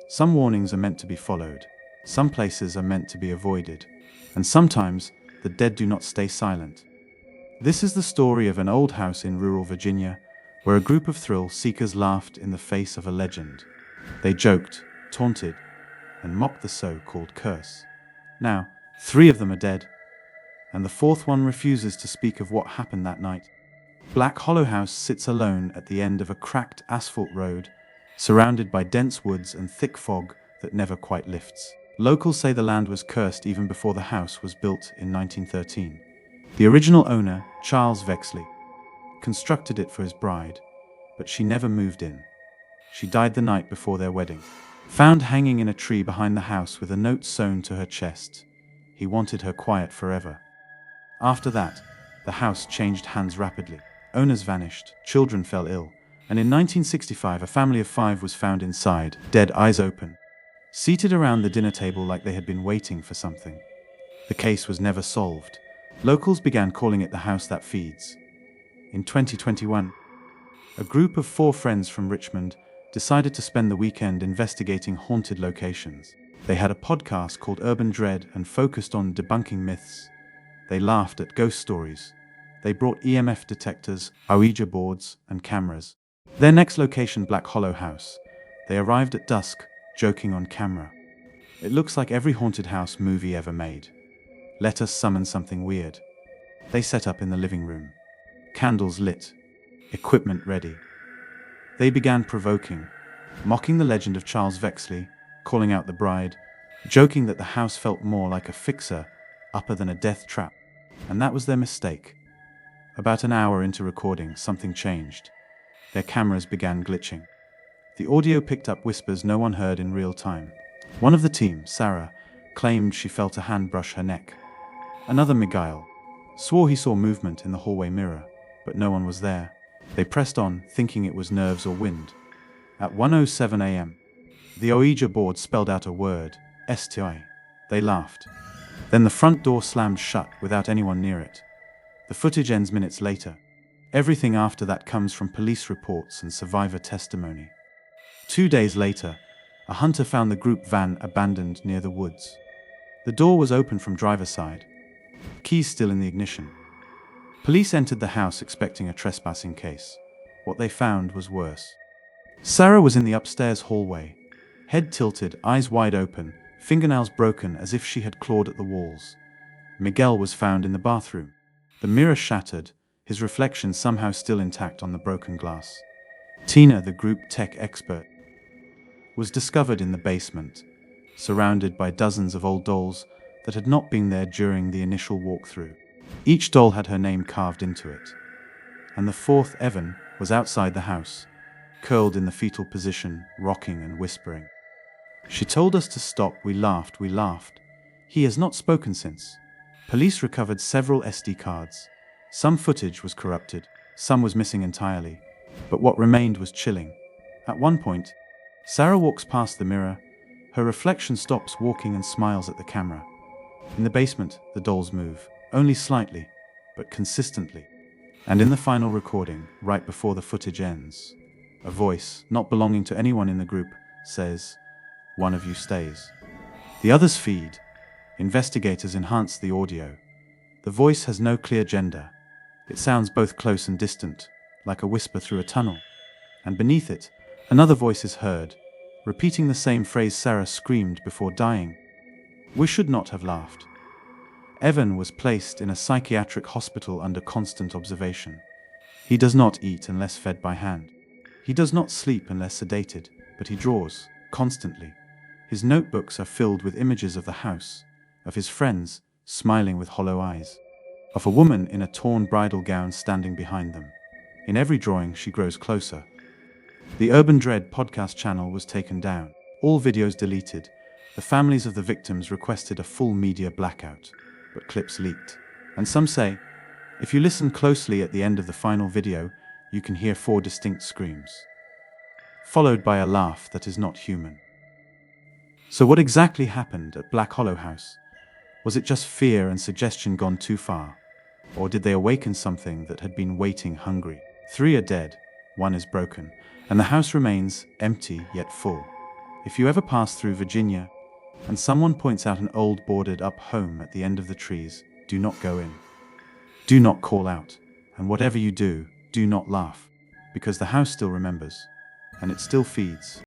Some warnings are meant to be followed, some places are meant to be avoided, and sometimes the dead do not stay silent. This is the story of an old house in rural Virginia, where a group of thrill seekers laughed in the face of a legend. They joked, taunted, and mocked the so-called curse. Now, 3 of them are dead, and the 4th one refuses to speak of what happened that night. Black Hollow House sits alone at the end of a cracked asphalt road, surrounded by dense woods and thick fog that never quite lifts. Locals say the land was cursed even before the house was built in 1913. The original owner, Charles Vexley, constructed it for his bride, but she never moved in. She died the night before their wedding. Found hanging in a tree behind the house with a note sewn to her chest. He wanted her quiet forever. After that, the house changed hands rapidly. Owners vanished, children fell ill, and in 1965 a family of 5 was found inside, dead, eyes open, seated around the dinner table like they had been waiting for something. The case was never solved. Locals began calling it the house that feeds. In 2021, a group of 4 friends from Richmond decided to spend the weekend investigating haunted locations. They had a podcast called Urban Dread and focused on debunking myths. They laughed at ghost stories. They brought EMF detectors, Ouija boards, and cameras. Their next location, Black Hollow House. They arrived at dusk, joking on camera. It looks like every haunted house movie ever made. Let us summon something weird. They set up in the living room. Candles lit. Equipment ready. They began provoking, mocking the legend of Charles Vexley, calling out the bride, joking that the house felt more like a fixer-upper than a death trap. And that was their mistake. About an hour into recording, something changed. Their cameras began glitching. The audio picked up whispers no one heard in real time. One of the team, Sarah, claimed she felt a hand brush her neck. Another, Miguel, swore he saw movement in the hallway mirror, but no one was there. They pressed on, thinking it was nerves or wind. At 1:07 a.m., the Ouija board spelled out a word, STI. They laughed. Then the front door slammed shut without anyone near it. The footage ends minutes later. Everything after that comes from police reports and survivor testimony. 2 days later, a hunter found the group van abandoned near the woods. The door was open from driver's side, keys still in the ignition. Police entered the house expecting a trespassing case. What they found was worse. Sarah was in the upstairs hallway, head tilted, eyes wide open, fingernails broken as if she had clawed at the walls. Miguel was found in the bathroom. The mirror shattered, his reflection somehow still intact on the broken glass. Tina, the group tech expert, was discovered in the basement, surrounded by dozens of old dolls that had not been there during the initial walkthrough. Each doll had her name carved into it. And the 4th, Evan, was outside the house, curled in the fetal position, rocking and whispering. She told us to stop. We laughed. He has not spoken since. Police recovered several SD cards. Some footage was corrupted, some was missing entirely, but what remained was chilling. At one point, Sarah walks past the mirror. Her reflection stops walking and smiles at the camera. In the basement, the dolls move, only slightly, but consistently. And in the final recording, right before the footage ends, a voice, not belonging to anyone in the group, says, "One of you stays." The others feed. Investigators enhance the audio. The voice has no clear gender. It sounds both close and distant, like a whisper through a tunnel. And beneath it, another voice is heard, repeating the same phrase Sarah screamed before dying. We should not have laughed. Evan was placed in a psychiatric hospital under constant observation. He does not eat unless fed by hand. He does not sleep unless sedated, but he draws, constantly. His notebooks are filled with images of the house, of his friends, smiling with hollow eyes, of a woman in a torn bridal gown standing behind them. In every drawing, she grows closer. The Urban Dread podcast channel was taken down, all videos deleted. The families of the victims requested a full media blackout, but clips leaked. And some say, if you listen closely at the end of the final video, you can hear 4 distinct screams, followed by a laugh that is not human. So what exactly happened at Black Hollow House? Was it just fear and suggestion gone too far? Or did they awaken something that had been waiting hungry? 3 are dead, 1 is broken, and the house remains empty yet full. If you ever pass through Virginia and someone points out an old boarded-up home at the end of the trees, do not go in. Do not call out. And whatever you do, do not laugh, because the house still remembers, and it still feeds.